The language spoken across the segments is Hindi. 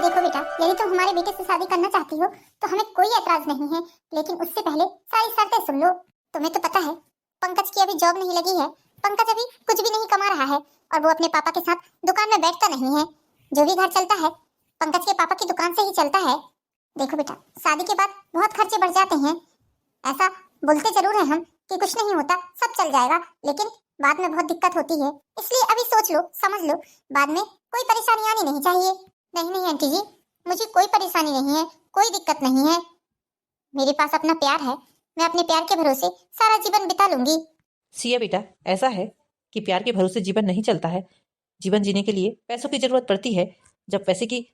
देखो बेटा, यदि तुम हमारे बेटे से शादी करना चाहती हो तो हमें कोई एतराज नहीं है, लेकिन उससे पहले सारी शर्तें सुन लो। तुम्हें तो पता है पंकज की अभी जॉब नहीं लगी है। पंकज अभी कुछ भी नहीं कमा रहा है और वो अपने पापा के साथ दुकान में बैठता नहीं है। जो भी घर चलता है पंकज के पापा की दुकान से ही चलता है। देखो बेटा, शादी के बाद बहुत खर्चे बढ़ जाते हैं। ऐसा बोलते जरूर है हम कि कुछ नहीं होता, सब चल जाएगा, लेकिन बाद में बहुत दिक्कत होती है। इसलिए अभी सोच लो, समझ लो, बाद में कोई परेशानी आनी नहीं चाहिए। नहीं नहीं आंटी जी, मुझे कोई परेशानी नहीं है, कोई दिक्कत नहीं है। मेरे पास अपना प्यार है, मैं अपने प्यार के भरोसे सारा जीवन बिता लूंगी। सिया बेटा, ऐसा है कि प्यार के भरोसे जीवन नहीं चलता है। जीवन जीने के लिए पैसों की जरूरत पड़ती है। जब पैसे की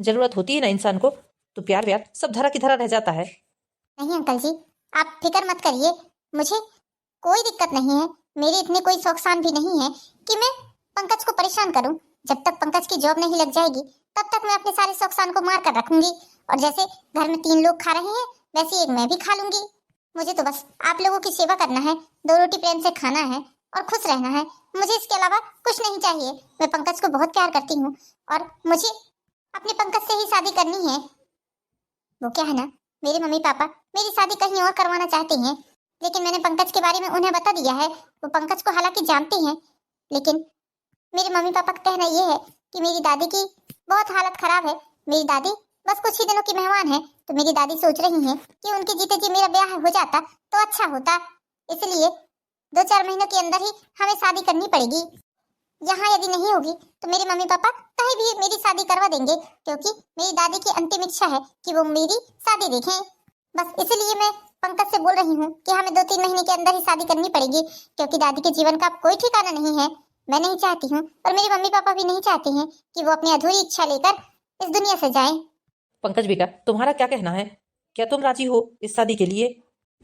जरूरत होती है ना इंसान को, तो प्यार व्यार सब धरा की धरा रह जाता है। नहीं अंकल जी, आप फिक्र मत करिए, मुझे कोई दिक्कत नहीं है। मेरे इतने कोई शौकसान भी नहीं है कि मैं पंकज को परेशान करूं। जब तक पंकज की जॉब नहीं लग जाएगी तब तक मैं अपने सारे शौकसान को मार कर रखूंगी, और जैसे घर में 3 लोग खा रहे हैं वैसे एक मैं भी खा लूंगी। मुझे तो बस आप लोगों की सेवा करना है, 2 रोटी प्रेम से खाना है और खुश रहना है। मुझे इसके अलावा कुछ नहीं चाहिए। मैं पंकज को बहुत प्यार करती हूँ और मुझे अपने पंकज से ही शादी करनी है। वो क्या है ना, मेरे मम्मी पापा मेरी शादी कहीं और करवाना चाहते हैं, लेकिन मैंने पंकज के बारे में उन्हें बता दिया है। वो पंकज को हालांकि जानते हैं, लेकिन मेरे मम्मी पापा का कहना ये है कि मेरी दादी की बहुत हालत खराब है। मेरी दादी बस कुछ ही दिनों की मेहमान है, तो मेरी दादी सोच रही है कि उनके जीते जी मेरा ब्याह हो जाता तो अच्छा होता। इसलिए 2-4 महीनों के अंदर ही हमें शादी करनी पड़ेगी। यहाँ यदि नहीं होगी तो मेरे मम्मी पापा कहीं भी मेरी शादी करवा देंगे, क्योंकि मेरी दादी की अंतिम इच्छा है कि वो मेरी शादी देखें। बस इसलिए मैं पंकज से बोल रही हूँ कि हमें 2-3 महीने के अंदर ही शादी करनी पड़ेगी, क्योंकि दादी के जीवन का कोई ठिकाना नहीं है। मैं नहीं चाहती हूँ और मेरे मम्मी पापा भी नहीं चाहते हैं कि वो अपनी अधूरी इच्छा लेकर इस दुनिया से जाएं। पंकज बेटा, तुम्हारा क्या कहना है? क्या तुम राजी हो इस शादी के लिए?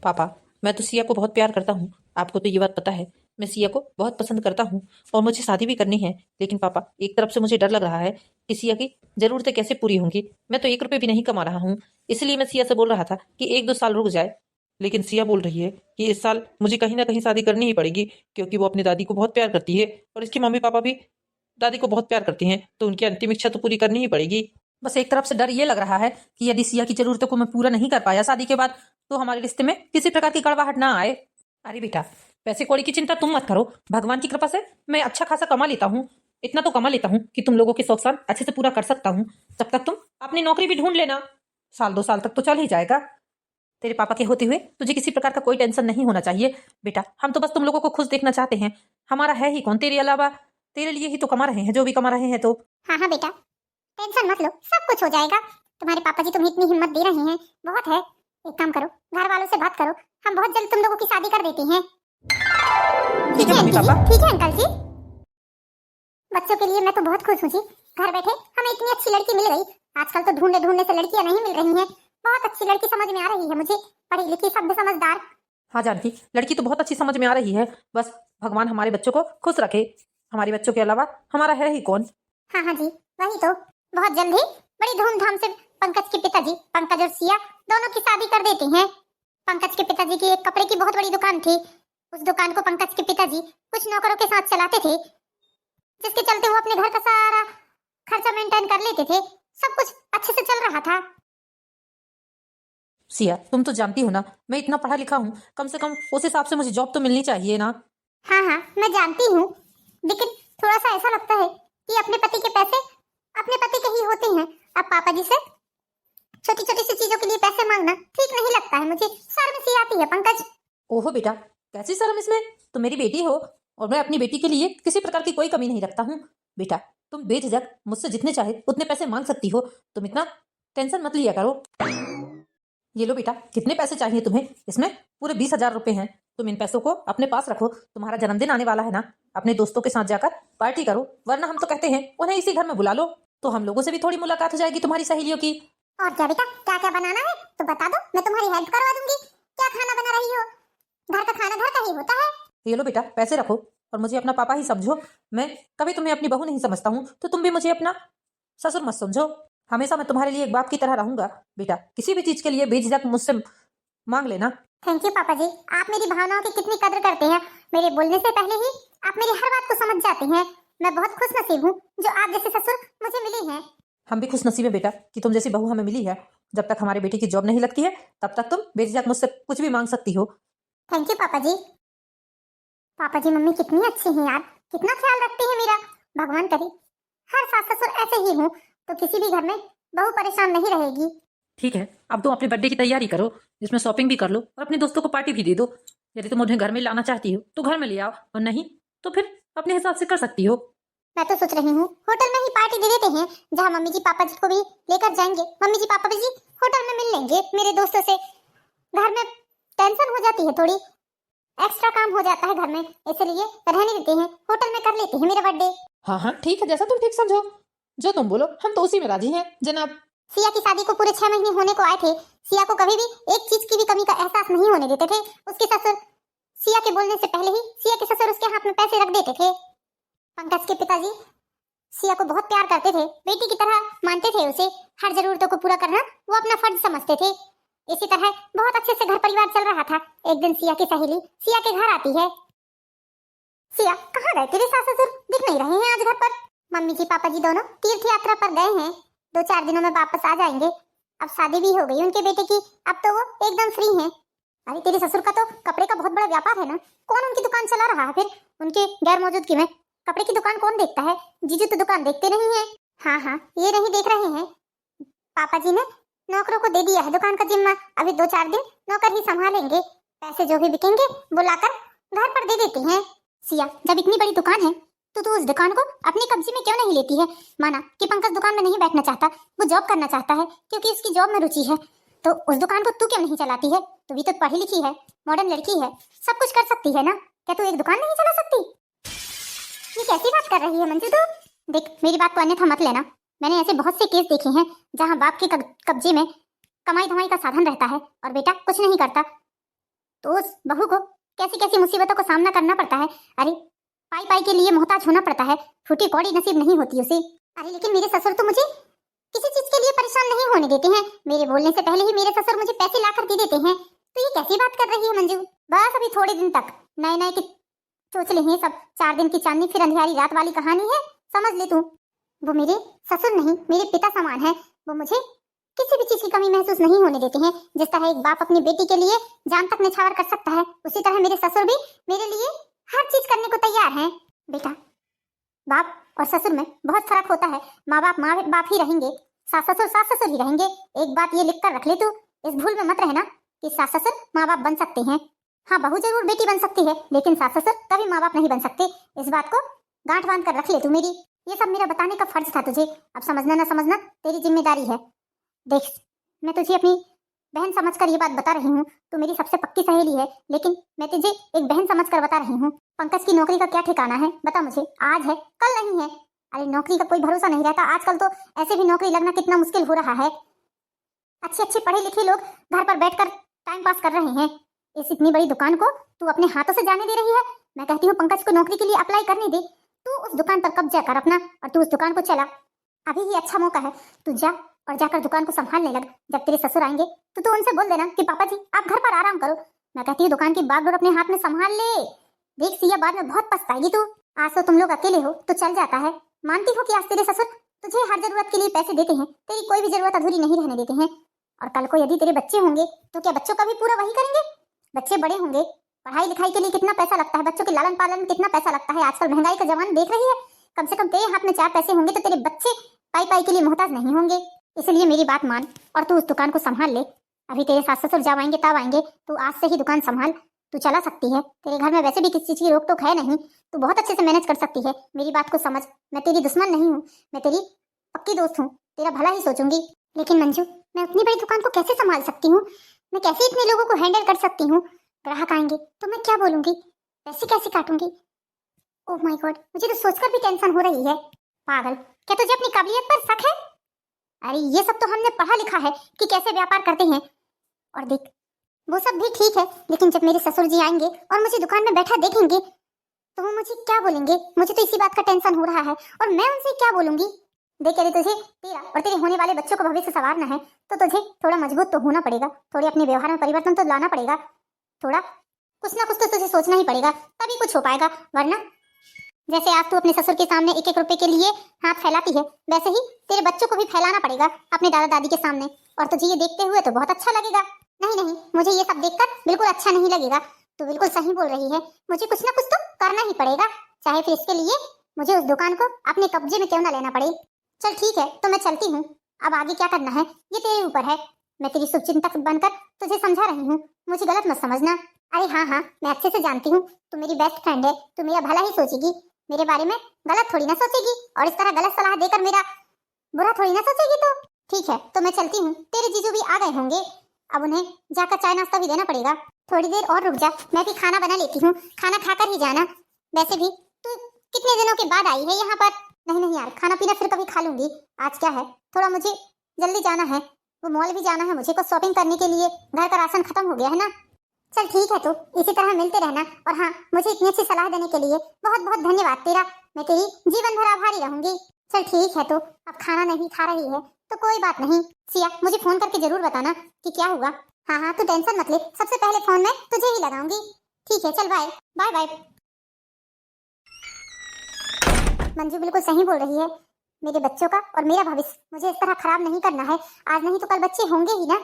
पापा, मैं तो सिया को बहुत प्यार करता हूँ, आपको तो ये बात पता है। मैं सिया को बहुत पसंद करता हूँ और मुझे शादी भी करनी है। लेकिन पापा, एक तरफ से मुझे डर लग रहा है कि सिया की जरूरतें कैसे पूरी होंगी। मैं तो 1 रुपये भी नहीं कमा रहा हूँ, इसलिए मैं सिया से बोल रहा था कि 1-2 साल रुक जाए। लेकिन सिया बोल रही है कि इस साल मुझे कहीं ना कहीं शादी करनी ही पड़ेगी, क्योंकि वो अपनी दादी को बहुत प्यार करती है और इसके मम्मी पापा भी दादी को बहुत प्यार करती हैं, तो उनकी अंतिम इच्छा तो पूरी करनी ही पड़ेगी। बस एक तरफ से डर ये लग रहा है कि यदि सिया की जरूरतों को मैं पूरा नहीं कर पाया शादी के बाद, तो हमारे रिश्ते में किसी प्रकार की कड़वाहट ना आए। अरे बेटा, पैसे कौड़ी की चिंता तुम मत करो, भगवान की कृपा से मैं अच्छा खासा कमा लेता हूँ। इतना तो कमा लेता हूँ कि तुम लोगों के शौक शान अच्छे से पूरा कर सकता हूँ। तब तक तुम अपनी नौकरी भी ढूंढ लेना, 1-2 साल तक तो चल ही जाएगा। तेरे पापा के होते हुए तुझे किसी प्रकार का कोई टेंशन नहीं होना चाहिए बेटा। हम तो बस तुम लोगों को खुश देखना चाहते हैं। हमारा है ही कौन तेरे अलावा, तेरे लिए ही तो कमा रहे हैं जो भी कमा रहे हैं। तो हाँ हाँ बेटा, टेंशन मत लो, सब कुछ हो जाएगा। तुम्हारे पापा जी तुम्हें इतनी हिम्मत दे रहे हैं, बहुत है। एक काम करो, घर वालों से बात करो, हम बहुत जल्द तुम लोगों की शादी कर देते हैं। ठीक है मम्मी पापा। ठीक है अंकल जी। बच्चों के लिए मैं तो बहुत खुश हूँ जी। घर बैठे हमें इतनी अच्छी लड़की मिल गई। आजकल तो ढूंढने ढूंढने से लड़कियां नहीं मिल रही हैं। बहुत अच्छी लड़की समझ में आ रही है मुझे, पढ़ी लिखी, सभ्य, समझदार। हाँ जानकी, लड़की तो बहुत अच्छी समझ में आ रही है। बस भगवान हमारे बच्चों को खुश रखे। हमारे बच्चों के अलावा हमारा है ही कौन। हाँ हाँ जी, वही तो। बहुत जल्द ही बड़ी धूमधाम से पंकज के पिताजी, पंकज और सिया दोनों की शादी कर देते हैं। पंकज के पिताजी की एक कपड़े की बहुत बड़ी दुकान थी। उस दुकान को पंकज के पिताजी कुछ नौकरों के साथ चलाते थे, जिसके चलते वो अपने घर का सारा खर्चा मेंटेन कर लेते थे। सब कुछ अच्छे से चल रहा था। सिया, तुम तो जानती हो ना, मैं इतना पढ़ा लिखा हूँ, कम से कम उस हिसाब से मुझे जॉब तो मिलनी चाहिए ना। हाँ हाँ मैं जानती हूँ, लेकिन थोड़ा सा ऐसा लगता है कि अपने पति के पैसे अपने पति के ही होते हैं। अब पापा जी से छोटी छोटी सी चीजों के लिए पैसे मांगना ठीक नहीं लगता है मुझे। शर्म सी आती है पंकज। ओहो बेटा, कैसी शर्म इसमें? तुम मेरी बेटी हो और मैं अपनी बेटी के लिए किसी प्रकार की कोई कमी नहीं रखता हूँ। बेटा, तुम बेझिझक मुझसे जितने चाहे उतने पैसे मांग सकती हो। तुम इतना टेंशन मत लिया करो। ये लो बेटा, कितने पैसे चाहिए तुम्हें? इसमें पूरे 20,000 रुपए हैं। तुम इन पैसों को अपने पास रखो। तुम्हारा जन्मदिन आने वाला है ना, अपने दोस्तों के साथ जाकर पार्टी करो, वरना हम तो कहते हैं उन्हें इसी घर में बुला लो, तो हम लोगों से भी थोड़ी मुलाकात हो जाएगी तुम्हारी सहेलियों की। और क्या बेटा, क्या क्या बनाना है तो बता दो, मैं तुम्हारी हेल्प करवा दूंगी। क्या खाना बना रही हो? घर का खाना घर का ही होता है। ये लो बेटा, पैसे रखो और मुझे अपना पापा ही समझो। मैं कभी तुम्हें अपनी बहू नहीं समझता हूँ, तो तुम भी मुझे अपना ससुर मत समझो। हमेशा मैं तुम्हारे लिए एक बाप की तरह रहूंगा। बेटा, किसी भी चीज के लिए बेझिझक मुझसे मांग लेना। थैंक यू पापा जी, आप मेरी भावनाओं की कितनी कदर करते हैं। मेरे बोलने से पहले ही आप मेरी हर बात को समझ जाते हैं। मैं बहुत खुश नसीब हूँ जो आप जैसे ससुर मुझे मिले हैं। हम भी खुश नसीब है बेटा कि तुम जैसी बहू हमें मिली है। जब तक हमारे बेटे की जॉब नहीं लगती है तब तक तुम बेझिझक मुझसे कुछ भी मांग सकती हो। थैंक यू पापा जी। पापा जी मम्मी कितनी अच्छी हैं यार, कितना ख्याल रखती है मेरा। भगवान करे हर सास ससुर ऐसे ही हूँ तो किसी भी घर में बहू परेशान नहीं रहेगी। ठीक है, अब तुम अपने बर्थडे की तैयारी करो, जिसमें शॉपिंग भी कर लो और अपने दोस्तों को पार्टी भी दे दो। यदि तुम उन्हें घर में लाना चाहती हो तो घर में ले आओ, और नहीं तो फिर अपने हिसाब से कर सकती हो। मैं तो सोच रही हूँ होटल में ही पार्टी दे देते हैं, जहाँ मम्मी जी पापा जी को भी लेकर जाएंगे। मम्मी जी पापा जी होटल में मिल लेंगे मेरे दोस्तों से। घर में टेंशन हो जाती है, थोड़ी एक्स्ट्रा काम हो जाता है घर में, इसलिए रहने देते हैं, होटल में कर लेते हैं मेरा बर्थडे। हाँ हाँ ठीक है, जैसा तुम ठीक समझो, जो तुम बोलो हम तो उसी में राजी हैं जनाब। सिया की शादी को पूरे 6 महीने होने को आए थे। सिया को कभी भी एक चीज की भी कमी का एहसास नहीं होने देते थे। उसके ससुर सिया के बोलने से पहले ही सिया के ससुर उसके हाथ में पैसे रख देते थे। पंकज के पिताजी सिया को बहुत प्यार करते थे, बेटी की तरह मानते थे उसे। हर जरूरतों को पूरा करना वो अपना फर्ज समझते थे। इसी तरह बहुत अच्छे से घर परिवार चल रहा था। एक दिन सिया की सहेली सिया के घर आती है। सिया कहाँ गए तेरे सास ससुर, दिख नहीं रहे हैं आज घर पर। मम्मी जी पापा जी दोनों तीर्थ यात्रा पर गए हैं, 2-4 दिनों में वापस आ जाएंगे। अब शादी भी हो गई उनके बेटे की, अब तो वो एकदम फ्री हैं। अरे तेरे ससुर का तो कपड़े का बहुत बड़ा व्यापार है ना, कौन उनकी दुकान चला रहा है फिर उनके गैर मौजूदगी में? कपड़े की दुकान कौन देखता है? जीजू तो दुकान देखते नहीं है। हाँ हाँ ये नहीं देख रहे हैं, पापा जी ने नौकरों को दे दिया है दुकान का जिम्मा। अभी 2-4 दिन नौकर ही संभालेंगे, पैसे जो भी बिकेंगे बुलाकर घर पर दे देते हैं। सिया जब इतनी बड़ी दुकान है तो तू उस दुकान को अपने कब्जे में क्यों नहीं लेती है? माना कि पंकज दुकान में नहीं बैठना चाहता, वो जॉब करना चाहता है क्योंकि उसकी जॉब में रुचि है, तो उस दुकान को तू क्यों नहीं चलाती है? तू भी तो पढ़ी लिखी है, मॉडर्न लड़की है, सब कुछ कर सकती है ना, क्या तू एक दुकान नहीं चला सकती? ये कैसी बात कर रही है मंजू तू? देख मेरी बात को अन्यथा मत लेना, मैंने ऐसे बहुत से केस देखे हैं जहाँ बाप के कब्जे में कमाई धमाई का साधन रहता है और बेटा कुछ नहीं करता, तो उस बहू को कैसी कैसी मुसीबतों का सामना करना पड़ता है। अरे पाई पाई के लिए मोहताज होना पड़ता है, फूटी कौड़ी नसीब नहीं होती उसे। अरे लेकिन मेरे ससुर तो मुझे किसी चीज के लिए परेशान नहीं होने देते हैं, मेरे बोलने से पहले ही मेरे ससुर मुझे पैसे ला कर दे देते हैं। तो ये कैसी बात कर रही है मंजू? बस अभी थोड़े दिन तक नए नए की सोच ले हैं सब, 4 दिन की चांदनी फिर अंधियारी रात वाली कहानी है, समझ ले तू। वो मेरे ससुर नहीं मेरे पिता समान है, वो मुझे किसी भी चीज की कमी महसूस नहीं होने देते हैं। जिस तरह एक बाप अपनी बेटी के लिए जान तक निछावर कर सकता है, उसी तरह मेरे ससुर भी मेरे लिए हर चीज करने को तैयार हैं। बेटा बाप और ससुर में बहुत फर्क होता है, माँ बाप ही रहेंगे, सास ससुर ही रहेंगे। एक बात ये लिख कर रख ले तू, इस भूल में मत रहना कि सास ससुर माँ बाप बन सकते हैं। हाँ बहू जरूर बेटी बन सकती है, लेकिन सास ससुर कभी माँ बाप नहीं बन सकते। इस बात को गांठ बांध कर रख ले तू मेरी। ये सब मेरा बताने का फर्ज था तुझे, अब समझना ना समझना तेरी जिम्मेदारी है। देख मैं तुझे अपनी बहन समझकर ये बात बता रही हूँ, तू मेरी सबसे पक्की सहेली है, लेकिन मैं तुझे एक बहन समझकर बता रही हूँ। पंकज की नौकरी का क्या ठिकाना है बता मुझे, आज है कल नहीं है। अरे नौकरी का कोई भरोसा नहीं रहता आजकल, तो ऐसे भी नौकरी लगना कितना मुश्किल हो रहा है। अच्छे अच्छे पढ़े लिखे लोग घर पर बैठकर टाइम पास कर रहे हैं, इस इतनी बड़ी दुकान को तू अपने हाथों से जाने दे रही है। मैं कहती हूँ पंकज को नौकरी के लिए अप्लाई करने दे, तू उस दुकान पर कब्जा कर अपना और तू उस दुकान को चला। अभी ही अच्छा मौका है, तू जा और जाकर दुकान को संभालने लग। जब तेरे ससुर आएंगे तो तू उनसे बोल देना कि पापा जी आप घर पर आराम करो, मैं कहती हूँ दुकान की बागडोर अपने हाथ में संभाल ले। देख सिया बाद में बहुत पछताएगी तू। आज तो तुम लोग अकेले हो तो चल जाता है, मानती हो कि आज तेरे ससुर तुझे हर जरूरत के लिए पैसे देते हैं, तेरी कोई भी जरूरत अधूरी नहीं रहने देते हैं। और कल को यदि तेरे बच्चे होंगे तो क्या बच्चों का भी पूरा वही करेंगे? बच्चे बड़े होंगे, पढ़ाई लिखाई के लिए कितना पैसा लगता है, बच्चों के लालन पालन में कितना पैसा लगता है। आजकल महंगाई का जमाना देख रही है, कम से कम तेरे हाथ में 4 पैसे होंगे तो तेरे बच्चे पाई पाई के लिए मोहताज नहीं होंगे। इसलिए मेरी बात मान और तू उस दुकान को संभाल ले। अभी तेरे सास ससुर जब आएंगे तब आएंगे, तू आज से ही दुकान संभाल, तू चला सकती है। तेरे घर में वैसे भी किसी चीज की रोक टोक है नहीं, तू बहुत अच्छे से मैनेज कर सकती है। मेरी बात को समझ, मैं तेरी दुश्मन नहीं हूँ, मैं तेरी पक्की दोस्त हूँ, तेरा भला ही सोचूंगी। लेकिन मंजू मैं उतनी बड़ी दुकान को कैसे संभाल सकती हूँ? मैं कैसे इतने लोगों को हैंडल कर सकती हूँ? ग्राहक आएंगे तो मैं क्या बोलूंगी, पैसे कैसे काटूंगी? ओह माय गॉड, मुझे तो सोचकर भी टेंशन हो रही है। पागल, क्या तुझे अपनी काबिलियत पर शक है? अरे ये सब तो हमने पढ़ा लिखा है कि कैसे व्यापार करते हैं। और देख वो सब भी ठीक है, लेकिन जब मेरे ससुर जी आएंगे और मुझे दुकान में बैठा देखेंगे तो वो मुझे क्या बोलेंगे? मुझे तो इसी बात का टेंशन हो रहा है, और मैं उनसे क्या बोलूंगी? देख यदि तुझे तेरा और तेरे होने वाले बच्चों को भविष्य संवारना है तो तुझे थोड़ा मजबूत तो होना पड़ेगा, थोड़ी अपने व्यवहार में परिवर्तन तो लाना पड़ेगा, थोड़ा कुछ ना कुछ तो तुझे सोचना ही पड़ेगा, तभी कुछ हो पाएगा, वरना जैसे आज तू अपने ससुर के सामने एक एक रुपए के लिए हाथ फैलाती है, वैसे ही तेरे बच्चों को भी फैलाना पड़ेगा अपने दादा दादी के सामने। और तुझे ये देखते हुए तो बहुत अच्छा लगेगा। नहीं नहीं, मुझे ये सब देखकर बिल्कुल अच्छा नहीं लगेगा। तू बिल्कुल सही बोल रही है, मुझे कुछ ना कुछ तो करना ही पड़ेगा, चाहे फिर इसके लिए मुझे उस दुकान को अपने कब्जे में क्यों ना लेना पड़े। चल ठीक है, तो मैं चलती हूँ। अब आगे क्या करना है ये तेरे ऊपर है। मैं तेरी शुभचिंतक बनकर तुझे समझा रही हूँ, मुझे गलत मत समझना। अरे हाँ हाँ, मैं अच्छे से जानती हूँ, तू मेरी बेस्ट फ्रेंड है, तू मेरा भला ही सोचेगी, मेरे बारे में गलत थोड़ी ना सोचेगी, और इस तरह गलत सलाह देकर मेरा बुरा थोड़ी ना सोचेगी। तो ठीक है, तो मैं चलती हूँ। तेरे जीजू भी आ गए होंगे, अब उन्हें जाकर चाय नाश्ता भी देना पड़ेगा। थोड़ी देर और रुक जा, मैं भी खाना बना लेती हूँ, खाना खाकर ही जाना। वैसे भी तू कितने दिनों के बाद आई है यहाँ पर। नहीं नहीं यार, खाना पीना फिर कभी खा लूंगी, आज क्या है थोड़ा मुझे जल्दी जाना है, वो मॉल भी जाना है मुझे, को शॉपिंग करने के लिए। घर का राशन खत्म हो गया है ना। चल ठीक है, तो इसी तरह मिलते रहना। और हाँ, मुझे इतनी अच्छी सलाह देने के लिए बहुत बहुत धन्यवाद तेरा, मैं तेरी जीवन भर आभारी रहूंगी। चल ठीक है, तो अब खाना नहीं खा रही है तो कोई बात नहीं। सिया, मुझे फोन करके जरूर बताना कि क्या हुआ। हाँ हाँ, तू टेंशन मत ले, सबसे पहले फोन मैं तुझे ही लगाऊंगी। ठीक है, चल बाय बाय बाय। मंजू बिल्कुल सही बोल रही है, मेरे बच्चों का और मेरा भविष्य मुझे इस तरह खराब नहीं करना है। आज नहीं तो कल बच्चे होंगे ही ना।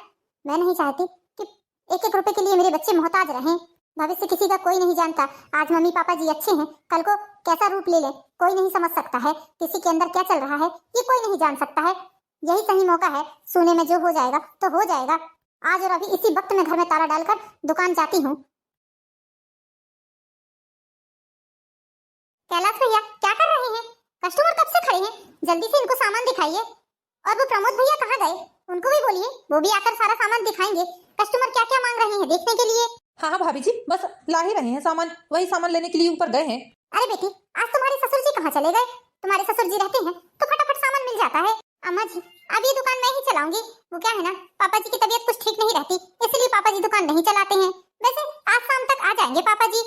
मैं नहीं चाहती कि एक एक रुपए के लिए मेरे बच्चे मोहताज रहें। भविष्य किसी का कोई नहीं जानता। आज मम्मी पापा जी अच्छे हैं, कल को कैसा रूप ले ले कोई नहीं समझ सकता है। किसी के अंदर क्या चल रहा है ये कोई नहीं जान सकता है। यही सही मौका है, सोने में जो हो जाएगा तो हो जाएगा। आज और अभी इसी वक्त में घर में ताला डालकर दुकान जाती हूँ। कैलाश भैया क्या कर रहे हैं? कस्टमर कब से खड़े हैं, जल्दी से इनको सामान दिखाइए। और वो प्रमोद भैया कहाँ गए, उनको भी बोलिए, वो भी आकर सारा सामान दिखाएंगे। कस्टमर क्या क्या मांग रहे हैं देखने के लिए। हाँ हाँ भाभी जी, बस ला ही रहे हैं सामान, वही सामान लेने के लिए ऊपर गए हैं। अरे बेटी, आज तुम्हारे ससुर जी कहाँ चले गए? तुम्हारे ससुर जी रहते हैं तो फटाफट सामान मिल जाता है। अम्मा जी, अब ये दुकान मैं ही चलाऊंगी। वो क्या है ना, पापा जी की तबीयत कुछ ठीक नहीं रहती, इसलिए पापा जी दुकान नहीं चलाते हैं। वैसे आज शाम तक आ जाएंगे पापा जी।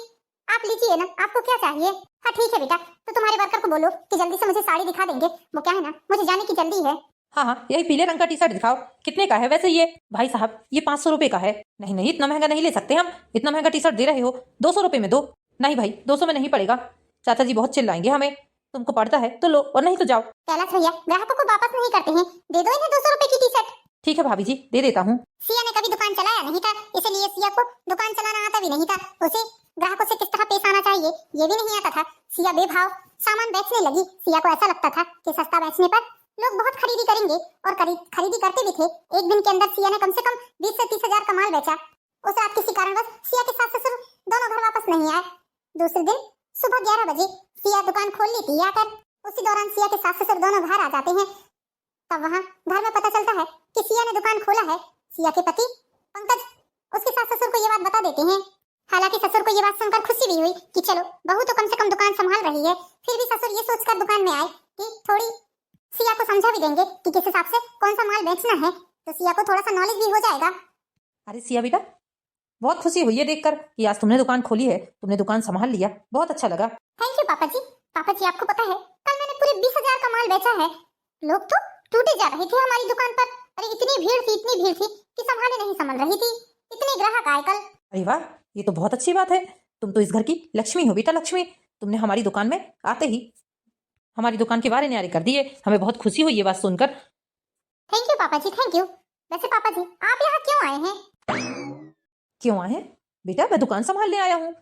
आप लीजिए ना, आपको क्या चाहिए? हाँ ठीक है बेटा, तो तुम्हारे वर्कर को बोलो कि जल्दी से मुझे साड़ी दिखा देंगे। वो क्या है ना, मुझे जाने की जल्दी है। हाँ हाँ, यही पीले रंग का टी शर्ट दिखाओ। कितने का है वैसे ये? भाई साहब, ये 500 रुपए का है। नहीं नहीं, इतना महंगा नहीं ले सकते हम, इतना महंगा टी शर्ट दे रहे हो, 200 रुपए में दो। नहीं भाई, 200 में नहीं पड़ेगा, चाचा जी बहुत चिल्लाएंगे हमें। तुमको पड़ता है तो लो, और नहीं तो जाओ। कैलाश भैया, ग्राहकों को वापस नहीं करते हैं, दे दो इन्हें 200 रुपए की टी शर्ट। ठीक है भाभी जी, दे देता हूँ। सिया ने कभी दुकान चलाया नहीं था, इसलिए सिया को दुकान चलाना आता भी नहीं था। उसे ग्राहकों से किस तरह पेश आना चाहिए ये भी नहीं आता था। सिया बेभाव सामान बेचने लगी। सिया को ऐसा लगता था कि सस्ता बेचने पर लोग बहुत खरीदी करेंगे, और खरीदी करते भी थे। एक दिन के अंदर सिया ने कम से कम 20 से 30 हजार का माल बेचा। उस रात किसी कारणवश सिया के सास ससुर दोनों घर वापस नहीं आए। दूसरे दिन सुबह 11 बजे सिया दुकान खोल लेती है आकर। उसी दौरान सिया के सास ससुर दोनों घर आ जाते हैं। तब वहाँ घर में पता चलता है कि सिया ने दुकान खोला है। सिया के पति पंकज उसके सास ससुर को ये बात बता देते हैं। हालांकि ससुर को ये बात सुनकर खुशी भी हुई कि चलो बहू तो कम से कम दुकान संभाल रही है। फिर भी ससुर ये सोचकर दुकान में आए कि थोड़ी सिया को समझा भी देंगे कि किस हिसाब से कौन सा माल बेचना है, तो सिया को थोड़ा सा नॉलेज भी हो जाएगा। अरे सिया बेटा, बहुत खुशी हुई है देखकर कि आज तुमने दुकान खोली है, तुमने दुकान संभाल लिया, बहुत अच्छा लगा। थैंक यू पापा जी। पापा जी, आपको पता है कल मैंने पूरे 20,000 का माल बेचा है। लोग तो टूटे जा रहे थे हमारी दुकान पर। अरे इतनी भीड़ थी कि संभाले नहीं संभल रही थी, इतने ग्राहक आए कल। अरे वाह, ये तो बहुत अच्छी बात है। तुम तो इस घर की लक्ष्मी हो बेटा, लक्ष्मी। तुमने हमारी दुकान में आते ही हमारी दुकान के बारे न्यारे कर दिए, हमें बहुत खुशी हुई ये बात सुनकर। थैंक यू पापा जी, थैंक यू। वैसे पापा जी, आप यहाँ क्यों आए हैं? क्यों आए हैं बेटा? मैं दुकान संभालने आया हूँ।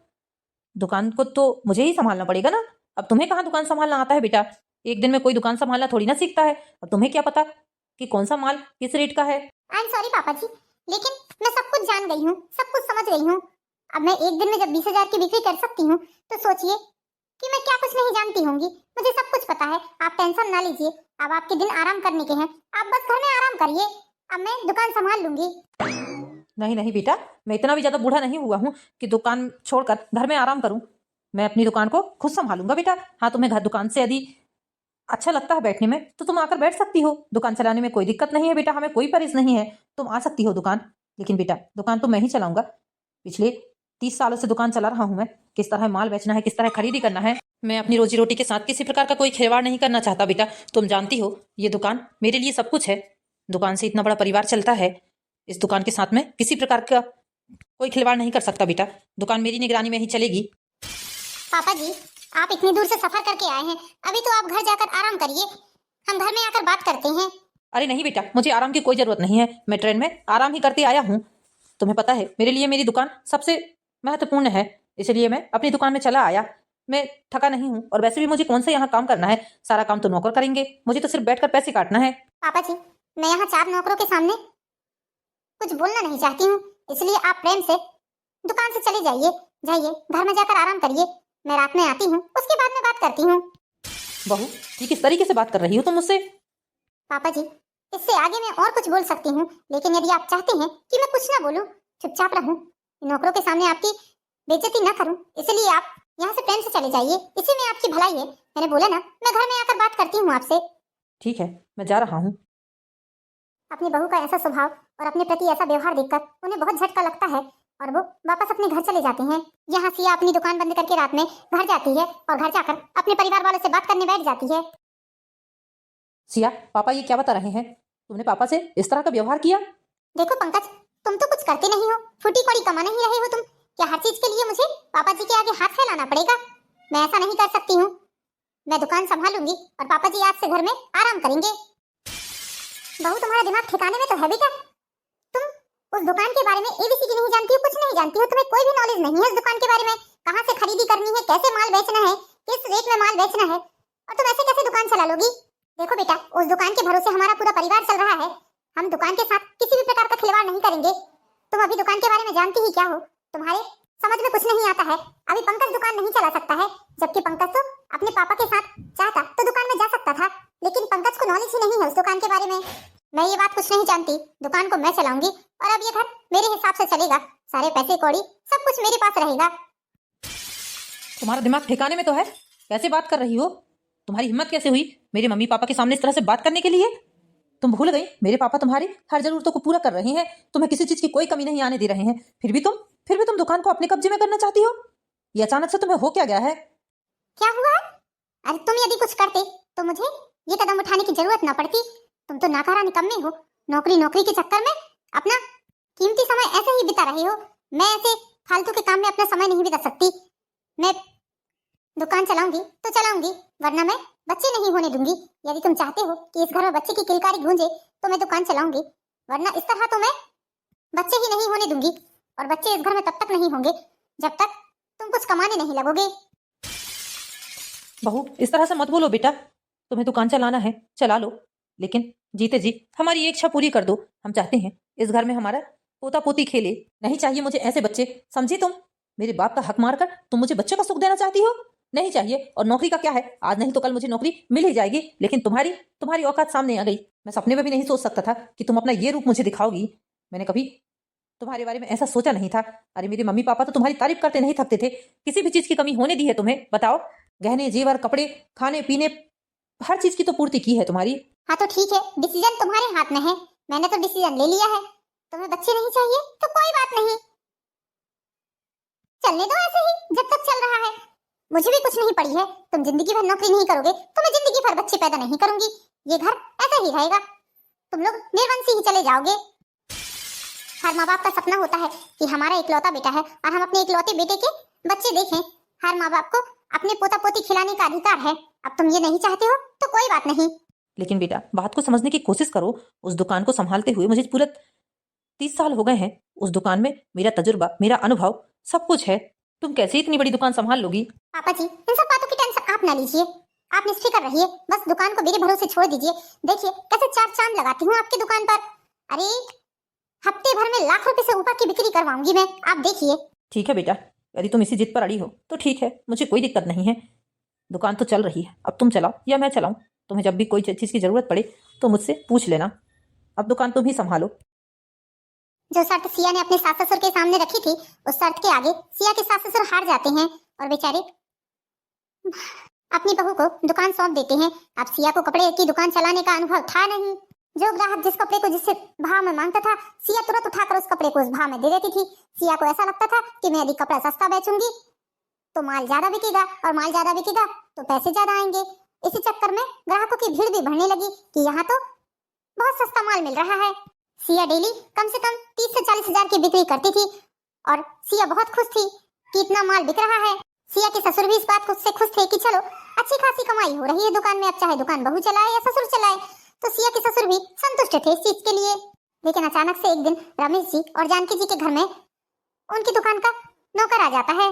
दुकान को तो मुझे ही संभालना पड़ेगा ना। अब तुम्हें कहाँ दुकान संभालना आता है बेटा? एक दिन में कोई दुकान संभालना थोड़ी ना सीखता है। अब तुम्हें क्या पता कि कौन सा माल किस रेट का है। आई एम सॉरी पापा जी, लेकिन मैं सब कुछ जान गई हूँ, सब कुछ समझ गई हूँ। अब मैं एक दिन में जब 20,000 की बिक्री कर सकती हूँ तो सोचिए कि मैं क्या कुछ नहीं जानती होंगी। मुझे सब कुछ पता है, आप टेंशन ना लीजिए। अब आपके दिन आराम करने के हैं, आप बस घर में आराम करिए। अब मैं दुकान संभाल लूंगी। नहीं नहीं बेटा, मैं इतना भी ज्यादा बूढ़ा नहीं हुआ हूँ कि दुकान छोड़कर घर में आराम करूँ। मैं अपनी दुकान को खुद संभालूंगा बेटा। हाँ, तुम्हें घर दुकान से यदि अच्छा लगता है बैठने में तो तुम आकर बैठ सकती हो। दुकान चलाने में कोई दिक्कत नहीं है बेटा, हमें कोई परहेज नहीं है। तुम आ सकती हो दुकान, लेकिन बेटा दुकान तो मैं ही चलाऊंगा। पिछले 30 सालों से दुकान चला रहा हूं मैं, किस तरह माल बेचना है, किस तरह खरीदी करना है। मैं अपनी रोजी रोटी के साथ किसी प्रकार का कोई खिलवाड़ नहीं करना चाहता बेटा। तुम जानती हो ये दुकान मेरे लिए सब कुछ है। दुकान से इतना बड़ा परिवार चलता है, इस दुकान के साथ में किसी प्रकार का कोई खिलवाड़ नहीं कर सकता बेटा। दुकान मेरी निगरानी में ही चलेगी। पापा जी, आप इतनी दूर से सफर करके आए हैं, अभी तो आप घर जाकर आराम करिए, हम घर में आकर बात करते हैं। अरे नहीं बेटा, मुझे आराम की कोई जरूरत नहीं है। मैं ट्रेन में आराम ही करते आया हूँ। तुम्हें पता है मेरे लिए मेरी दुकान सबसे महत्वपूर्ण है, इसलिए मैं अपनी दुकान में चला आया। मैं थका नहीं हूँ, और वैसे भी मुझे कौन सा यहाँ काम करना है, सारा काम तो नौकर करेंगे, मुझे तो सिर्फ बैठकर पैसे काटना है। पापा जी, मैं यहाँ 4 नौकरों के सामने कुछ बोलना नहीं चाहती हूँ, इसलिए आप प्रेम से दुकान से चले जाइए। जाइए, घर में जाकर आराम करिए, मैं रात में आती हूँ, उसके बाद में बात करती हूँ। बहू, ये किस तरीके से बात कर रही हो तुम मुझसे? पापा जी, इससे आगे मैं और कुछ बोल सकती हूँ, लेकिन यदि आप चाहते हैं कि मैं कुछ ना बोलूं, चुपचाप रहूं, नौकरों के सामने आपकी बेइज्जती ना करूं, इसलिए आप यहाँ से प्रेम से चले जाइए। इसी में आपकी भलाई है। मैंने बोला ना, मैं घर में आकर बात करती हूँ आपसे। ठीक है, मैं जा रहा हूँ। अपनी बहू का ऐसा स्वभाव और अपने प्रति ऐसा व्यवहार देखकर उन्हें बहुत झटका लगता है, और वो वापस अपने घर चले जाते हैं। यहाँ सिया अपनी दुकान बंद करके रात में घर जाती है, और घर जाकर अपने परिवार वालों से बात करने बैठ जाती है। सिया, पापा ये क्या बता रहे हैं? तुमने पापा से इस तरह का व्यवहार किया? देखो पंकज, तुम तो कुछ करते नहीं हो, फूटी कौड़ी कमा नहीं रहे हो तुम। क्या हर चीज के लिए मुझे पापा जी के आगे हाथ फैलाना पड़ेगा? मैं ऐसा नहीं कर सकती हूँ। मैं दुकान संभालूंगी और पापा जी आज से घर में आराम करेंगे। बहू, तुम्हारा दिमाग ठिकाने में तो है बेटा? तुम उस दुकान के बारे में एबीसीडी नहीं जानती हो, कुछ नहीं जानती हो, तुम्हें कोई भी नॉलेज नहीं है उस दुकान के बारे में। कहाँ से खरीदी करनी है, कैसे माल बेचना है, किस रेट में माल बेचना है, और तुम ऐसे कैसे दुकान चला लोगी? देखो बेटा, उस दुकान के भरोसे हमारा पूरा परिवार चल रहा है। हम दुकान के साथ किसी भी प्रकार का खिलवाड़ नहीं करेंगे। तुम अभी दुकान के बारे में जानती ही क्या हो? तुम्हारे समझ में कुछ नहीं आता है। अभी पंकज दुकान नहीं चला सकता है, जबकि पंकज तो अपने पापा के साथ चाहता तो दुकान में जा सकता था, लेकिन पंकज को नॉलेज ही नहीं है उस दुकान के बारे में। मैं ये बात कुछ नहीं जानती, दुकान को मैं चलाऊंगी, और अब ये घर मेरे हिसाब से चलेगा। सारे पैसे कौड़ी सब कुछ मेरे पास रहेगा। तुम्हारा दिमाग ठिकाने में तो है? कैसे बात कर रही हो? तुम्हारी हिम्मत कैसे हुई मेरे मम्मी पापा के सामने इस तरह से बात करने के लिए? तुम भूल गई मेरे पापा तुम्हारी हर जरूरतों को पूरा कर रहे हैं, तुम्हें किसी चीज की कोई कमी नहीं आने दे रहे हैं, फिर भी तुम दुकान को अपने कब्जे में करना चाहती हो। ये अचानक से तुम्हें हो क्या गया है? क्या हुआ? अरे तुम यदि कुछ करते तो मुझे ये कदम उठाने की जरूरत ना पड़ती। तुम तो नाकारा निकम्मे हो, नौकरी के चक्कर में अपना कीमती समय ऐसे ही बिता रहे हो। मैं ऐसे फालतू के काम में अपना समय नहीं बिता सकती। मैं दुकान चलाऊंगी तो चलाऊंगी, वरना मैं बच्चे नहीं होने दूंगी। यदि तुम चाहते हो कि इस घर में बच्चे की किलकारी गूंजे तो मैं दुकान चलाऊंगी, वरना इस तरह तो मैं बच्चे ही नहीं होने दूंगी। और बच्चे इस घर में तब तक नहीं होंगे जब तक तुम कुछ कमाने नहीं लगोगे। बहू, इस तरह से मत बोलो बेटा। तुम्हें दुकान चलाना है, चला लो, लेकिन जीते जी हमारी ये इच्छा पूरी कर दो। हम चाहते हैं इस घर में हमारा पोता पोती खेले। नहीं चाहिए मुझे ऐसे बच्चे, समझी तुम? मेरे बाप का हक मारकर तुम मुझे बच्चे का सुख देना चाहती हो? नहीं चाहिए। और नौकरी का क्या है, आज नहीं तो कल मुझे नौकरी मिल ही जाएगी, लेकिन तुम्हारी औकात सामने आ गई। मैं सपने में भी नहीं सोच सकता था कि तुम अपना ये रूप मुझे दिखाओगी। मैंने कभी तुम्हारे बारे में ऐसा सोचा नहीं था। अरे मेरे मम्मी पापा तो तुम्हारी तारीफ करते नहीं थकते थे। किसी भी चीज की कमी होने दी है तुम्हें? बताओ, गहने जेवर कपड़े खाने पीने हर चीज की तो पूर्ति की है तुम्हारी। हाँ तो ठीक है, डिसीजन तुम्हारे हाथ में है, मैंने तो डिसीजन ले लिया है। तुम्हें बच्चे नहीं चाहिए तो कोई बात नहीं, चलने दो ऐसे ही जब तक चल रहा है। मुझे भी कुछ नहीं पड़ी है, तुम जिंदगी भर नौकरी नहीं करोगे तो मैं जिंदगी भर बच्चे पैदा नहीं करूंगी। ये घर ऐसा ही रहेगा, तुम लोग निर्वंशी ही चले जाओगे। हर माँ बाप का सपना होता है कि हमारा इकलौता बेटा है और हम अपने इकलौते बेटे के बच्चे देखें। हर माँ बाप को अपने पोता पोती खिलाने का अधिकार है। अब तुम ये नहीं चाहते हो तो कोई बात नहीं। लेकिन बेटा, बात को समझने की कोशिश करो। उस दुकान को संभालते हुए मुझे पूरे 30 साल हो गए हैं। उस दुकान में मेरा तजुर्बा, मेरा अनुभव सब कुछ है। तुम कैसे इतनी बड़ी दुकान संभाल लोगी? पापा जी, इन सब बातों की टेंशन आप ना लीजिए, आप निश्चिंत रहिए, बस दुकान को मेरे भरोसे छोड़ दीजिए। देखिए कैसे 4 चांद लगाती हूँ आपकी दुकान पर। अरे हफ्ते भर में लाख रुपए से ऊपर की बिक्री करवाऊंगी मैं, आप देखिए। ठीक है बेटा, यदि तुम इसी जिद पर अड़ी हो तो ठीक है, मुझे कोई दिक्कत नहीं है। दुकान तो चल रही है, अब तुम चलाओ या मैं चलाऊं। तुम्हें जब भी कोई चीज की जरूरत पड़े तो मुझसे पूछ लेना। अब दुकान तुम ही संभालो। जो शर्त सिया ने अपने सास ससुर के सामने रखी थी, उस शर्त के आगे सिया के सास ससुर हार जाते हैं और बेचारे अपनी बहू को दुकान सौंप देते हैं। अब सिया को कपड़े की दुकान चलाने का अनुभव था नहीं। जो ग्राहक जिस कपड़े को जिससे भाव में मांगता था, सिया तुरंत उठाकर उस कपड़े को उस भाव में दे देती थी। सिया को ऐसा लगता था कि मैं यदि कपड़ा सस्ता बेचूंगी तो माल ज्यादा बिकेगा, और माल ज्यादा बिकेगा तो पैसे ज्यादा आएंगे। इसी चक्कर में ग्राहकों की भीड़ भी बढ़ने लगी कि यहाँ तो बहुत सस्ता माल मिल रहा है। सिया डेली कम से कम 30 से 40 हजार की बिक्री करती थी, और सिया बहुत खुश थी कि इतना माल बिक रहा है। सिया के ससुर भी इस बात से खुश थे कि चलो अच्छी खासी कमाई हो रही है दुकान में, अब चाहे दुकान बहू चलाए या ससुर चलाए, तो सिया के ससुर भी संतुष्ट थे इस चीज के लिए। लेकिन अचानक से एक दिन रमेश जी और जानकी जी के घर में उनकी दुकान का नौकर आ जाता है।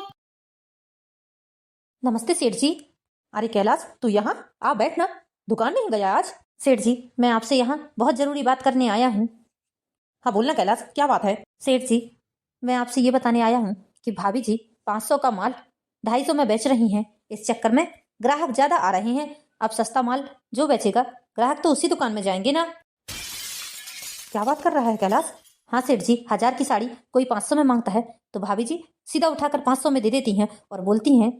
नमस्ते सेठ जी। अरे कैलाश, तू यहाँ आ, बैठ ना, दुकान नहीं गया आज? सेठ जी, मैं आपसे यहाँ बहुत जरूरी बात करने आया हूँ। हाँ बोलना कैलाश, क्या बात है? सेठ जी, मैं आपसे ये बताने आया हूँ कि भाभी जी 500 का माल 250 में बेच रही हैं। इस चक्कर में ग्राहक ज्यादा आ रहे हैं। अब सस्ता माल जो बेचेगा ग्राहक तो उसी दुकान में जाएंगे ना। क्या बात कर रहा है कैलाश? हाँ सेठ जी, 1000 की साड़ी कोई 500 में मांगता है तो भाभी जी सीधा उठाकर 500 में दे देती हैं और बोलती हैं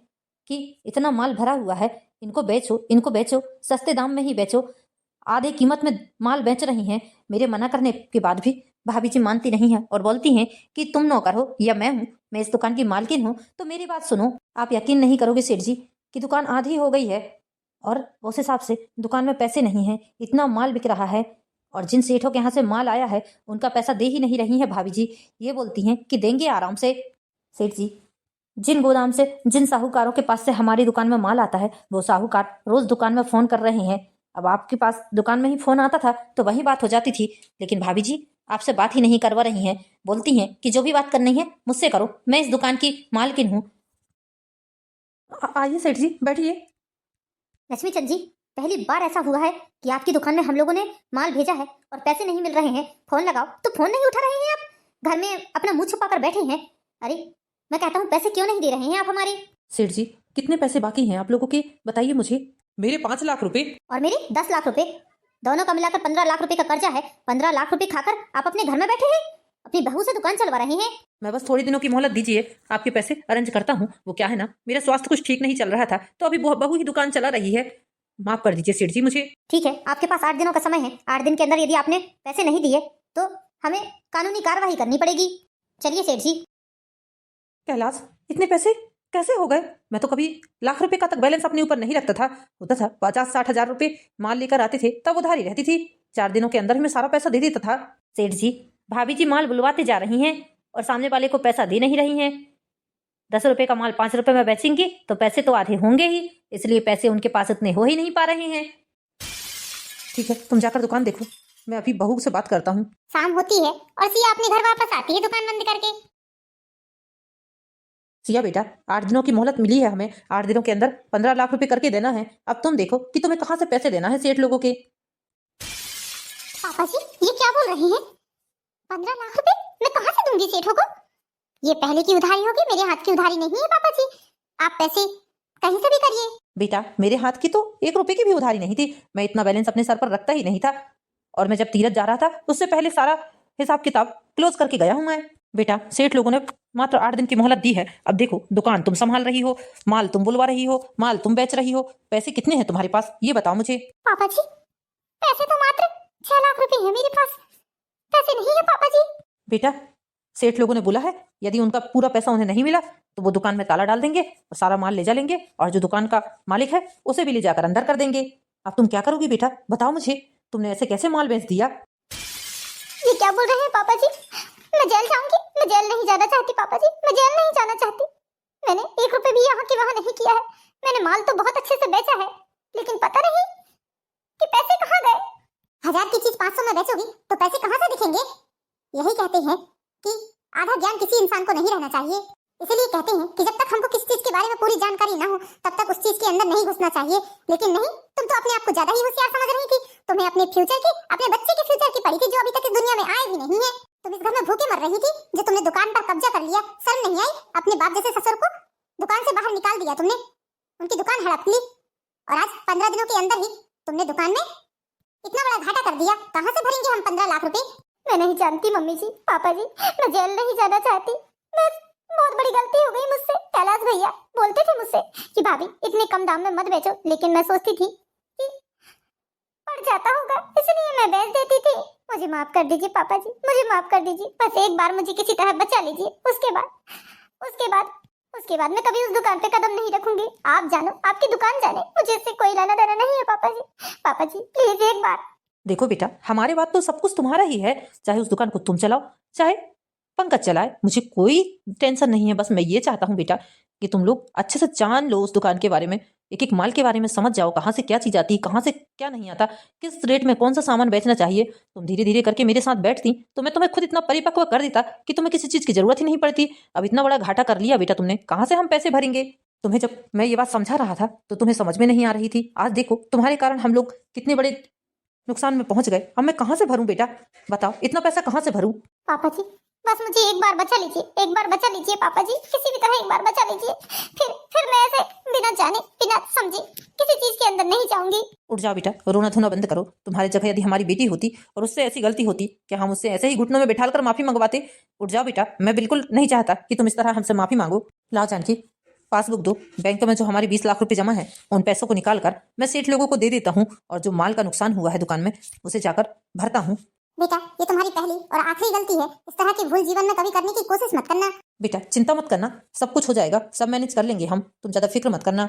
कि इतना माल भरा हुआ है, इनको बेचो, इनको बेचो, सस्ते दाम में ही बेचो। आधे कीमत में माल बेच रही हैं। मेरे मना करने के बाद भी भाभी जी मानती नहीं है और बोलती हैं कि तुम नौकर हो या मैं हूँ, मैं इस दुकान की मालकिन हूँ, तो मेरी बात सुनो। आप यकीन नहीं करोगे सेठ जी कि दुकान आधी हो गई है और उस हिसाब से दुकान में पैसे नहीं है। इतना माल बिक रहा है और जिन सेठों के यहाँ से माल आया है उनका पैसा दे ही नहीं रही है भाभी जी। ये बोलती हैं कि देंगे आराम से। सेठ जी, जिन गोदाम से, जिन साहूकारों के पास से हमारी दुकान में माल आता है, वो साहूकार रोज दुकान में फोन कर रहे हैं। अब आपके पास दुकान में ही फोन आता था तो वही बात हो जाती थी, लेकिन भाभी जी आपसे बात ही नहीं करवा रही हैं। बोलती हैं कि जो भी बात करनी है मुझसे करो, मैं इस दुकान की मालकिन हूँ। आइए सेठ जी, बैठिए। लक्ष्मी चंद जी, पहली बार ऐसा हुआ है कि आपकी दुकान में हम लोगों ने माल भेजा है और पैसे नहीं मिल रहे हैं। फोन लगाओ तो फोन नहीं उठा रहे हैं आप, घर में अपना मुंह छुपा कर बैठे हैं। अरे मैं कहता हूँ पैसे क्यों नहीं दे रहे हैं आप हमारे? सेठ जी, कितने पैसे बाकी हैं आप लोगों के, बताइए मुझे। मेरे 5 लाख रुपए। और मेरे 10 लाख रुपए, दोनों का मिलाकर 15 लाख रुपए का कर्जा है। 15 लाख रुपए खाकर आप अपने घर में बैठे हैं, अपनी बहू से दुकान चलवा रहे हैं। मैं बस थोड़ी दिनों की मोहलत दीजिए, आपके पैसे अरेंज करता हूँ। वो क्या है ना, मेरा स्वास्थ्य कुछ ठीक नहीं चल रहा था तो अभी बहू ही दुकान चला रही है। माफ कर दीजिए सेठ जी मुझे। ठीक है, आपके पास 8 दिनों का समय है। 8 दिन के अंदर यदि आपने पैसे नहीं दिए तो हमें कानूनी कार्रवाई करनी पड़ेगी। चलिए सेठ जी। कैलाश, इतने पैसे कैसे हो गए? मैं तो कभी लाख रुपए का तक बैलेंस अपने ऊपर नहीं रखता था। होता था 50-60 हजार रुपए माल लेकर आते थे तब उधारी रहती थी। 4 दिनों के अंदर ही मैं सारा पैसा दे देता था। सेठ जी, भाभी जी माल बुलवाते जा रही हैं और सामने वाले को पैसा दे नहीं रही हैं। 10 रुपए का माल 5 रुपए में बेचेंगी तो पैसे तो आधे होंगे ही, इसलिए पैसे उनके पास इतने हो ही नहीं पा रहे हैं। ठीक है, तुम जाकर दुकान देखो, मैं अभी बहू से बात करता हूँ। शाम होती है और सिया अपने घर वापस आती है दुकान बंद करके। सिया बेटा, 8 दिनों की मोहलत मिली है हमें। 8 दिनों के अंदर 15 लाख रुपए करके देना है। अब तुम देखो कि तुम्हें कहाँ से पैसे देना है सेठ लोगों के। पापा जी, ये क्या बोल रहे हैं? 15 लाख रुपए मैं कहाँ से दूंगी सेठों को? ये पहले की उधारी होगी, मेरे हाथ की उधारी नहीं है पापा जी। आप पैसे कहीं से भी करिए। बेटा, मेरे हाथ की तो 1 रुपए की भी उधारी नहीं थी। मैं इतना बैलेंस अपने सर पर रखता ही नहीं था और मैं जब तीरथ जा रहा था उससे पहले सारा हिसाब किताब क्लोज करके गया हूं मैं। बेटा, सेठ लोगों ने मात्र 8 दिन की मोहलत दी है। अब देखो, दुकान तुम संभाल रही हो, माल तुम बुलवा रही हो, माल तुम बेच रही हो। पैसे कितने हैं तुम्हारे पास, ये बताओ मुझे। पापा जी, पैसे तो मात्र 6 लाख रुपए हैं मेरे पास, पैसे नहीं है पापा जी। बेटा, सेठ लोगों ने बोला है यदि उनका पूरा पैसा उन्हें नहीं मिला तो वो दुकान में ताला डाल देंगे और सारा माल ले जा लेंगे और जो दुकान का मालिक है उसे भी ले जाकर अंदर कर देंगे। अब तुम क्या करोगी बेटा, बताओ मुझे, तुमने ऐसे कैसे माल बेच दिया? ये क्या बोल रहे हैं पापा जी? मैं जेल जाऊंगी? मैं जेल नहीं जाना चाहती पापा जी, मैं जेल नहीं जाना चाहती। मैंने 1 रुपए भी यहाँ के वहाँ नहीं किया है। मैंने माल तो बहुत अच्छे से बेचा है, लेकिन पता नहीं कि पैसे कहाँ गए। 1000 की चीज 500 में बेचोगी तो पैसे कहाँ से दिखेंगे? यही कहते हैं कि आधा ज्ञान किसी इंसान को नहीं रहना चाहिए। इसीलिए कहते हैं कि जब तक हमको किसी चीज के बारे में पूरी जानकारी ना हो तब तक उस चीज के अंदर नहीं घुसना चाहिए। लेकिन नहीं, तुम तो अपने आप को ज्यादा ही होशियार समझ रही थी। तुम्हें अपने फ्यूचर की, अपने बच्चे के फ्यूचर की पड़ी थी, जो अभी तक इस दुनिया में आए भी नहीं है। तुम इस घर में भूखे मर रही थी, जो तुमने दुकान पर कब्जा कर लिया। शर्म नहीं आई? अपने बाप जैसे ससुर को दुकान से बाहर निकाल दिया तुमने, उनकी दुकान हड़प ली और आज 15 दिनों के अंदर ही तुमने दुकान में इतना बड़ा घाटा कर दिया। कहाँ से भरेंगे हम 15 लाख रुपए? मैं नहीं जानती मम्मी जी, पापा जी, मैं जेल नहीं जाना चाहती। मैं बहुत बड़ी गलती हो गई मुझसे। कैलाश भैया बोलते थे मुझसे कि भाभी इतने कम दाम में मत बेचो, लेकिन मैं सोचती थी कि पड़ जाता होगा, इसलिए मैं बेच देती थी। मुझे माफ कर दीजिए पापा जी, मुझे माफ कर दीजिए। बस एक बार मुझे किसी तरह बचा लीजिए। उसके बाद मैं कभी उस दुकान पे कदम नहीं रखूंगी। आप जानो, आपकी दुकान जाने, मुझे इससे कोई लेना देना नहीं है पापा जी। पापा जी प्लीज एक बार। देखो बेटा, हमारे बात तो सब कुछ तुम्हारा ही है, चाहे उस दुकान को तुम चलाओ चाहे पंकज चलाए, मुझे कोई टेंशन नहीं है। बस मैं ये चाहता हूँ बेटा कि तुम लोग अच्छे से जान लो उस दुकान के बारे में, एक एक माल के बारे में समझ जाओ, कहाँ से क्या चीज आती है, कहाँ से क्या नहीं आता, किस रेट में कौन सा सामान बेचना चाहिए। तुम धीरे धीरे करके मेरे साथ बैठती तो मैं तुम्हें खुद इतना परिपक्व कर देता कि तुम्हें किसी चीज की जरूरत ही नहीं पड़ती। अब इतना बड़ा घाटा कर लिया बेटा तुमने, कहाँ से हम पैसे भरेंगे। तुम्हें जब मैं ये बात समझा रहा था तो तुम्हें समझ में नहीं आ रही थी। आज देखो तुम्हारे कारण हम लोग कितने बड़े नुकसान में पहुंच गए। अब मैं कहाँ से भरूं बेटा, बताओ इतना पैसा कहाँ से भरूं। पापा जी बस मुझे एक बार बचा लीजिए, एक बार बचा लीजिए पापा जी, किसी भी तरह एक बार बचा लीजिए। फिर मैं ऐसे बिना जाने बिना समझे किसी चीज के अंदर नहीं जाऊंगी। उठ जाओ बेटा, रोना धोना बंद करो। तुम्हारी जगह यदि हमारी बेटी होती और उससे ऐसी गलती होती कि हम उससे ऐसे ही घुटनों में बिठाल कर माफी मंगवाते। उठ जाओ बेटा, मैं बिल्कुल नहीं चाहता कि तुम इस तरह हमसे माफी मांगो। लाओ जानकी पासबुक दो, बैंक में जो हमारी 20 लाख रुपए जमा है उन पैसों को निकाल कर मैं सेठ लोगों को दे देता हूँ और जो माल का नुकसान हुआ है दुकान में उसे जाकर भरता हूँ। बेटा ये तुम्हारी पहली और आखिरी गलती है, इस तरह की भूल जीवन में कभी करने की कोशिश मत करना। बेटा चिंता मत करना, सब कुछ हो जाएगा, सब मैनेज कर लेंगे हम, तुम ज्यादा फिक्र मत करना।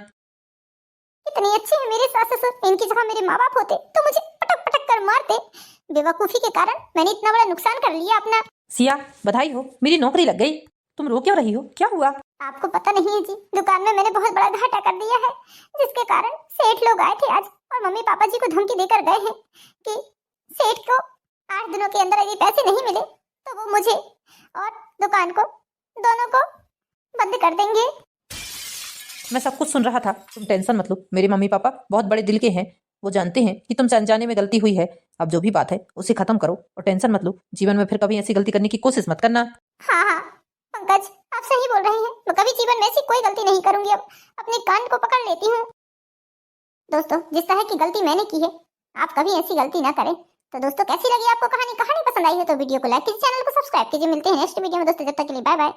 इतनी अच्छी है मेरे सास ससुर, इनकी जगह मेरे माँ बाप होते तो मुझे पटक पटक कर मारते। बेवकूफी के कारण मैंने इतना बड़ा नुकसान कर लिया अपना। सिया बधाई हो, मेरी नौकरी लग गई। तुम रो क्यों रही हो, क्या हुआ। आपको पता नहीं है जी, दुकान में मैंने बहुत बड़ा घाटा कर दिया है, जिसके कारण सेठ लोग आए थे आज और मम्मी पापा जी को धमकी देकर गए हैं कि सेठ को 8 दिनों के अंदर यदि पैसे नहीं मिले तो वो मुझे और दुकान को दोनों को बंद कर देंगे। मैं सब कुछ सुन रहा था, तुम टेंशन मत लो, मेरे मम्मी पापा बहुत बड़े दिल के हैं, वो जानते हैं कि तुमसे अनजाने में गलती हुई है। अब जो भी बात है उसे खत्म करो और टेंशन मत लो, जीवन में फिर कभी ऐसी गलती करने की कोशिश मत करना। हाँ हाँ पंकज आप सही बोल रहे हैं, मैं कभी जीवन में ऐसी कोई गलती नहीं करूंगी। अब अपने कान को पकड़ लेती हूँ। दोस्तों जिस तरह की गलती मैंने की है आप कभी ऐसी गलती ना करें। तो दोस्तों कैसी लगी आपको कहानी पसंद आई है तो वीडियो को लाइक कीजिए, चैनल को सब्सक्राइब कीजिए। मिलते हैं नेक्स्ट वीडियो में दोस्तों, जब तक के लिए बाय बाय।